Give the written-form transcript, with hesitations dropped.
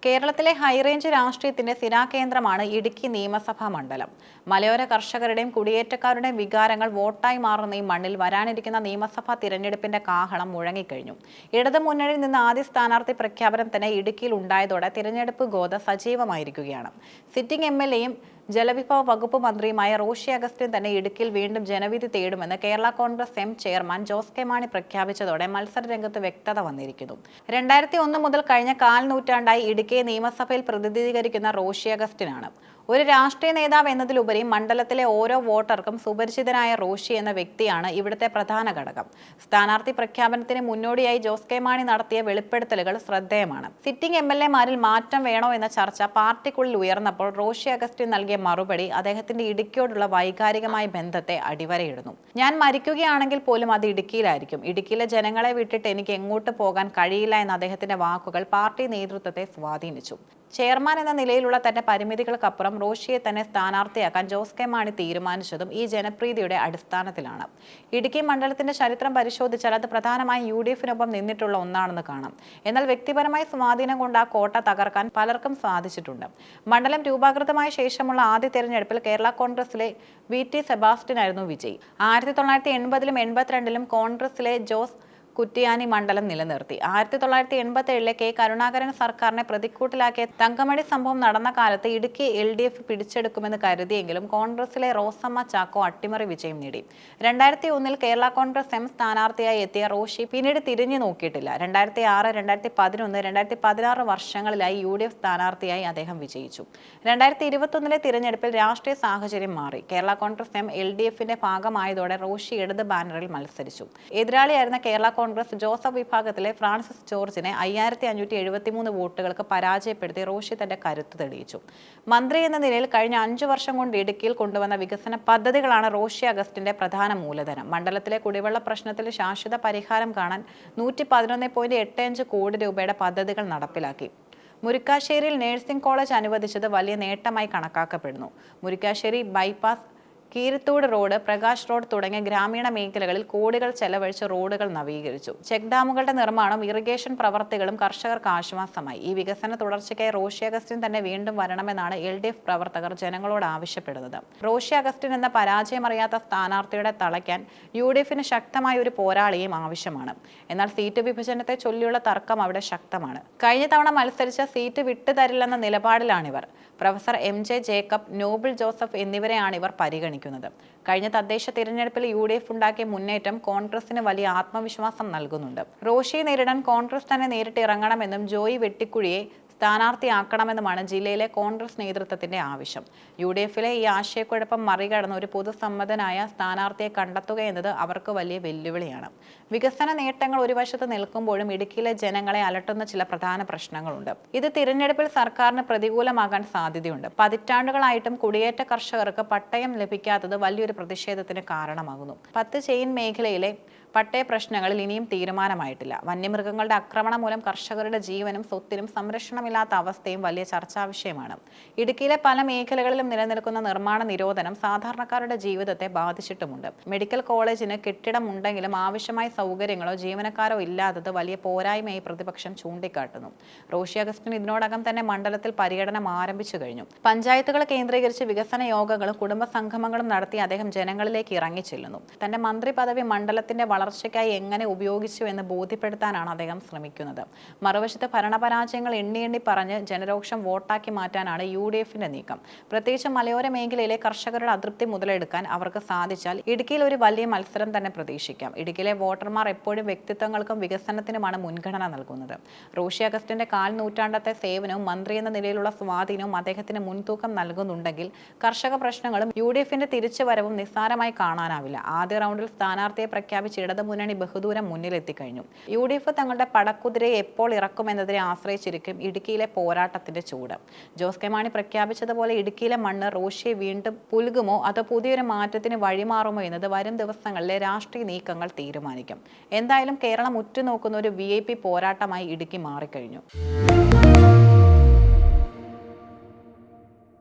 കേരളത്തിലെ ഹൈറേഞ്ച് രാഷ്ട്രീയത്തിന്റെ സ്ഥിരാകേന്ദ്രമാണ് ഇടുക്കി നിയമസഭാ മണ്ഡലം. മലയോര കർഷകരുടെയും കുടിയേറ്റക്കാരുടെയും വികാരങ്ങൾ വോട്ടായി മാറുന്ന ഈ മണ്ണിൽ വരാനിരിക്കുന്ന നിയമസഭാ തിരഞ്ഞെടുപ്പിന്റെ കാഹളം മുഴങ്ങിക്കഴിഞ്ഞു. ഇടതു മുന്നണിയിൽ നിന്ന് ആദ്യ സ്ഥാനാർത്ഥി പ്രഖ്യാപനം തന്നെ ഇടുക്കിയിൽ ഉണ്ടായതോടെ തിരഞ്ഞെടുപ്പ് ഗോത സജീവമായിരിക്കുകയാണ്. സിറ്റിംഗ് എം.എൽ.എയും ജലവിഭവ വകുപ്പ് മന്ത്രിയുമായ റോഷി അഗസ്റ്റിൻ തന്നെ ഇടുക്കിയിൽ വീണ്ടും ജനവിധി തേടുമെന്ന് Kerala Congress M chairman Jose K Mani പ്രഖ്യാപിച്ചതോടെ മത്സര രംഗത്ത് വ്യക്തത വന്നിരിക്കുന്നു. 2001 മുതൽ കഴിഞ്ഞ കാൽ നൂറ്റാണ്ടായി ഇടുക്കിയെ നിയമസഭയിൽ പ്രതിനിധീകരിക്കുന്ന റോഷി അഗസ്റ്റിനാണ്. ഒരു രാഷ്ട്രീയ നേതാവ് എന്നതിലുപരി മണ്ഡലത്തിലെ ഓരോ വോട്ടർക്കും സുപരിചിതനായ റോഷി എന്ന വ്യക്തിയാണ് ഇവിടുത്തെ പ്രധാന ഘടകം. സ്ഥാനാർത്ഥി പ്രഖ്യാപനത്തിന് മുന്നോടിയായി ജോസ് കെ മാണി നടത്തിയ വെളിപ്പെടുത്തലുകൾ ശ്രദ്ധേയമാണ്. സിറ്റിംഗ് എം.എൽ.എമാരിൽ മാറ്റം വേണോ എന്ന ചർച്ച പാർട്ടിക്കുള്ളിൽ ഉയർന്നപ്പോൾ റോഷി അഗസ്റ്റിൻ നൽകിയ മറുപടി അദ്ദേഹത്തിന്റെ ഇടുക്കിയോടുള്ള വൈകാരികമായ ബന്ധത്തെ അടിവരയിടുന്നു. ഞാൻ മരിക്കുകയാണെങ്കിൽ പോലും അത് ഇടുക്കിയിലായിരിക്കും. ഇടുക്കിയിലെ ജനങ്ങളെ വിട്ടിട്ട് എനിക്ക് എങ്ങോട്ട് പോകാൻ കഴിയില്ല എന്ന അദ്ദേഹത്തിന്റെ വാക്കുകൾ പാർട്ടി നേതൃത്വത്തെ സ്വാധീനിച്ചു. ചെയർമാൻ എന്ന നിലയിലുള്ള തന്റെ പരിമിതികൾക്കപ്പുറം റോഷിയെ തന്നെ സ്ഥാനാർത്ഥിയാക്കാൻ ജോസ് കെ മാണി തീരുമാനിച്ചതും ഈ ജനപ്രീതിയുടെ അടിസ്ഥാനത്തിലാണ്. ഇടുക്കി മണ്ഡലത്തിന്റെ ചരിത്രം പരിശോധിച്ചാൽ അത് പ്രധാനമായും UDF-നൊപ്പം നിന്നിട്ടുള്ള ഒന്നാണെന്ന് കാണാം. എന്നാൽ വ്യക്തിപരമായ സ്വാധീനം കൊണ്ട് ആ കോട്ട തകർക്കാൻ പലർക്കും സാധിച്ചിട്ടുണ്ട്. മണ്ഡലം രൂപീകൃതമായ ശേഷമുള്ള ആദ്യ തെരഞ്ഞെടുപ്പിൽ കേരള കോൺഗ്രസിലെ VT സെബാസ്റ്റ്യൻ ആയിരുന്നു വിജയി. 1980-ലും 82-ലും കോൺഗ്രസിലെ ജോസ് കുറ്റിയാനി മണ്ഡലം നിലനിർത്തി. 1987-ലെ കെ കരുണാകരൻ സർക്കാരിനെ പ്രതിക്കൂട്ടിലാക്കിയ തങ്കമണി സംഭവം നടന്ന കാലത്ത് ഇടുക്കി LDF പിടിച്ചെടുക്കുമെന്ന് കരുതിയെങ്കിലും കോൺഗ്രസിലെ റോസമ്മ ചാക്കോ അട്ടിമറി വിജയം നേടി. 2001-ൽ കേരള കോൺഗ്രസ് എം സ്ഥാനാർത്ഥിയായി എത്തിയ റോഷി പിന്നീട് തിരിഞ്ഞു നോക്കിയിട്ടില്ല. 2006, 2011, 2016 വർഷങ്ങളിലായി UDF സ്ഥാനാർത്ഥിയായി അദ്ദേഹം വിജയിച്ചു. 2021-ലെ തിരഞ്ഞെടുപ്പിൽ രാഷ്ട്രീയ സാഹചര്യം മാറി. കേരള കോൺഗ്രസ് എം LDF-ന്റെ ഭാഗമായതോടെ റോഷി ഇടത് ബാനറിൽ മത്സരിച്ചു. എതിരാളിയായിരുന്ന കേരള കോൺഗ്രസ് ജോസഫ് വിഭാഗത്തിലെ ഫ്രാൻസിസ് ജോർജിനെ 5573 വോട്ടുകൾക്ക് പരാജയപ്പെടുത്തി റോഷി തന്റെ കരുത്ത് തെളിയിച്ചു. മന്ത്രി എന്ന നിലയിൽ കഴിഞ്ഞ 5 വർഷം കൊണ്ട് ഇടുക്കിയിൽ കൊണ്ടുവന്ന വികസന പദ്ധതികളാണ് റോഷി അഗസ്റ്റിന്റെ പ്രധാന മൂലധനം. മണ്ഡലത്തിലെ കുടിവെള്ള പ്രശ്നത്തിൽ ശാശ്വത പരിഹാരം കാണാൻ 111.85 കോടി രൂപയുടെ പദ്ധതികൾ നടപ്പിലാക്കി. മുരിക്കാശ്ശേരിയിൽ നഴ്സിംഗ് കോളേജ് അനുവദിച്ചത് വലിയ നേട്ടമായി കണക്കാക്കപ്പെടുന്നു. Murickassery bypass, Keerithode road, Prakash road തുടങ്ങിയ ഗ്രാമീണ മേഖലകളിൽ കോടികൾ ചെലവഴിച്ച് റോഡുകൾ നവീകരിച്ചു. ചെക്ക് ഡാമുകളുടെ നിർമ്മാണം, ഇറിഗേഷൻ പ്രവർത്തികളും കർഷകർക്ക് ആശ്വാസമായി. ഈ വികസന തുടർച്ചയ്ക്കായി റോഷി അഗസ്റ്റിൻ തന്നെ വീണ്ടും വരണമെന്നാണ് LDF പ്രവർത്തകർ ജനങ്ങളോട് ആവശ്യപ്പെടുന്നത്. റോഷി അഗസ്റ്റിൻ എന്ന പരാജയമറിയാത്ത സ്ഥാനാർത്ഥിയുടെ തളയ്ക്കാൻ UDF-ന് ശക്തമായ ഒരു പോരാളിയും ആവശ്യമാണ്. എന്നാൽ സീറ്റ് വിഭജനത്തെ ചൊല്ലിയുള്ള തർക്കം അവിടെ ശക്തമാണ്. കഴിഞ്ഞ തവണ മത്സരിച്ച സീറ്റ് വിട്ടുതരില്ലെന്ന നിലപാടിലാണിവർ. പ്രൊഫസർ MJ ജേക്കബ്, നോബിൾ ജോസഫ് എന്നിവരെയാണ് ഇവർ പരിഗണിക്കുന്നത്. കഴിഞ്ഞ തദ്ദേശ തിരഞ്ഞെടുപ്പിൽ UDF ഉണ്ടാക്കിയ മുന്നേറ്റം കോൺഗ്രസിന് വലിയ ആത്മവിശ്വാസം നൽകുന്നുണ്ട്. റോഷിയെ നേരിടാൻ കോൺഗ്രസ് തന്നെ നേരിട്ട് ഇറങ്ങണമെന്നും ജോയി വെട്ടിക്കുഴിയെ സ്ഥാനാർത്ഥിയാക്കണമെന്നുമാണ് ജില്ലയിലെ കോൺഗ്രസ് നേതൃത്വത്തിന്റെ ആവശ്യം. UDF-ലെ ഈ ആശയക്കുഴപ്പം മറികടന്ന് ഒരു പൊതുസമ്മതനായ സ്ഥാനാർത്ഥിയെ കണ്ടെത്തുക എന്നത് അവർക്ക് വലിയ വെല്ലുവിളിയാണ്. വികസന നേട്ടങ്ങൾ ഒരു വശത്ത് നിൽക്കുമ്പോഴും ഇടുക്കിയിലെ ജനങ്ങളെ അലട്ടുന്ന ചില പ്രധാന പ്രശ്നങ്ങളുണ്ട്. ഇത് തിരഞ്ഞെടുപ്പിൽ സർക്കാരിന് പ്രതികൂലമാകാൻ സാധ്യതയുണ്ട്. പതിറ്റാണ്ടുകളായിട്ടും കുടിയേറ്റ കർഷകർക്ക് പട്ടയം ലഭിക്കാത്തത് വലിയൊരു പ്രതിഷേധത്തിന് കാരണമാകുന്നു. 10 ചെയിൻ മേഖലയിലെ പട്ടയ പ്രശ്നങ്ങളിൽ ഇനിയും തീരുമാനമായിട്ടില്ല. വന്യമൃഗങ്ങളുടെ ആക്രമണം മൂലം കർഷകരുടെ ജീവനും സ്വത്തിനും സംരക്ഷണമില്ലാത്ത അവസ്ഥയും വലിയ ചർച്ചാ വിഷയമാണ്. ഇടുക്കിയിലെ പല മേഖലകളിലും നിലനിൽക്കുന്ന നിർമ്മാണ നിരോധനം സാധാരണക്കാരുടെ ജീവിതത്തെ ബാധിച്ചിട്ടുമുണ്ട്. മെഡിക്കൽ കോളേജിന് കെട്ടിടം ഉണ്ടെങ്കിലും ആവശ്യമായ സൗകര്യങ്ങളോ ജീവനക്കാരോ ഇല്ലാത്തത് വലിയ പോരായ്മയായി പ്രതിപക്ഷം ചൂണ്ടിക്കാട്ടുന്നു. റോഷി അഗസ്റ്റിൻ ഇതിനോടകം തന്നെ മണ്ഡലത്തിൽ പര്യടനം ആരംഭിച്ചു കഴിഞ്ഞു. പഞ്ചായത്തുകൾ കേന്ദ്രീകരിച്ച് വികസന യോഗങ്ങളും കുടുംബ സംഗമങ്ങളും നടത്തി അദ്ദേഹം ജനങ്ങളിലേക്ക് ഇറങ്ങിച്ചെല്ലുന്നു. തന്റെ മന്ത്രി പദവി മണ്ഡലത്തിന്റെ വളർച്ചയ്ക്കായി എങ്ങനെ ഉപയോഗിച്ചു എന്ന് ബോധ്യപ്പെടുത്താനാണ് അദ്ദേഹം ശ്രമിക്കുന്നത്. മറുവശത്ത് ഭരണപരാജയങ്ങൾ എണ്ണി പറഞ്ഞ് ജനരോക്ഷം വോട്ടാക്കി മാറ്റാനാണ് UDF-ന്റെ നീക്കം. പ്രത്യേകിച്ച് മലയോര മേഖലയിലെ കർഷകരുടെ അതൃപ്തി മുതലെടുക്കാൻ അവർക്ക് സാധിച്ചാൽ ഇടുക്കിയിൽ ഒരു വലിയ മത്സരം തന്നെ പ്രതീക്ഷിക്കാം. ഇടുക്കിയിലെ വോട്ടർമാർ എപ്പോഴും വ്യക്തിത്വങ്ങൾക്കും വികസനത്തിനുമാണ് മുൻഗണന നൽകുന്നത്. റോഷി അഗസ്റ്റിന്റെ കാൽ നൂറ്റാണ്ടത്തെ സേവനവും മന്ത്രി എന്ന നിലയിലുള്ള സ്വാധീനവും അദ്ദേഹത്തിന് മുൻതൂക്കം നൽകുന്നുണ്ടെങ്കിൽ കർഷക പ്രശ്നങ്ങളും UDF-ന്റെ തിരിച്ചുവരവും നിസ്സാരമായി കാണാനാവില്ല. ആദ്യ റൗണ്ടിൽ സ്ഥാനാർത്ഥിയെ പ്രഖ്യാപിച്ച് ഇടതു മുന്നണി ബഹുദൂരം മുന്നിലെത്തിക്കഴിഞ്ഞു. UDF തങ്ങളുടെ പടക്കുതിരയെ എപ്പോൾ ഇറക്കുമെന്നതിനെ ആശ്രയിച്ചിരിക്കും ഇടുക്കിയിലെ പോരാട്ടത്തിന്റെ ചൂട്. ജോസ് കെ മാണി പ്രഖ്യാപിച്ചതുപോലെ ഇടുക്കിയിലെ മണ്ണ് റോഷിയെ വീണ്ടും പുൽകുമോ അതോ പുതിയൊരു മാറ്റത്തിന് വഴിമാറുമോ എന്നത് വരും ദിവസങ്ങളിലെ രാഷ്ട്രീയ നീക്കങ്ങൾ തീരുമാനിക്കും. എന്തായാലും കേരളം ഉറ്റുനോക്കുന്ന ഒരു VIP പോരാട്ടമായി ഇടുക്കി മാറിക്കഴിഞ്ഞു.